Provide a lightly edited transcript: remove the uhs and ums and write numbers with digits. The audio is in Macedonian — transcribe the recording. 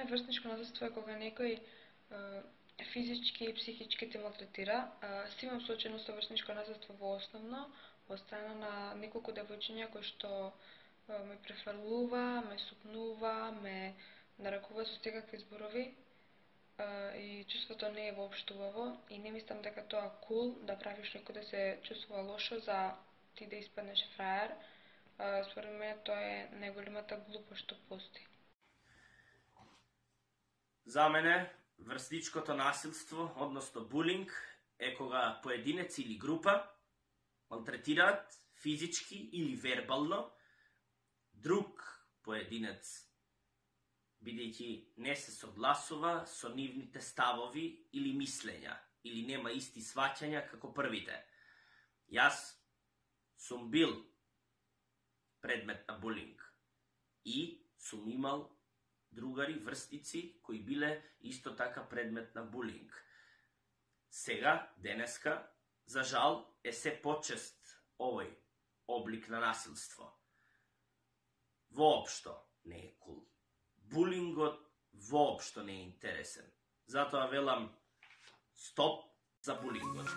врсничко наследство е кога некој физички и психички те малтретира. Си имам случајно со врсничко наследство во основно, од страна на неколку девојчиња кои што ме префрлува, ме сукнува, ме нарекува со секакви зборови и чувството не е воопшто убаво и не мислам дека тоа кул да правиш некој да се чувствува лошо за ти да испаднеш фраер. Според мене тоа е најголемата глупост што постои. За мене, врсничкото насилство, односно булинг, е кога поединец или група малтретираат физички или вербално друг поединец, бидејќи не се согласува со нивните ставови или мислења, или нема исти сваќања како првите. Јас сум бил предмет на булинг и сум имал другари, врсници, кои биле исто така предмет на булинг. Сега, денеска, за жал, е се почест овој облик на насилство. Воопшто не е кул. Булингот воопшто не е интересен. Затоа велам стоп за булингот.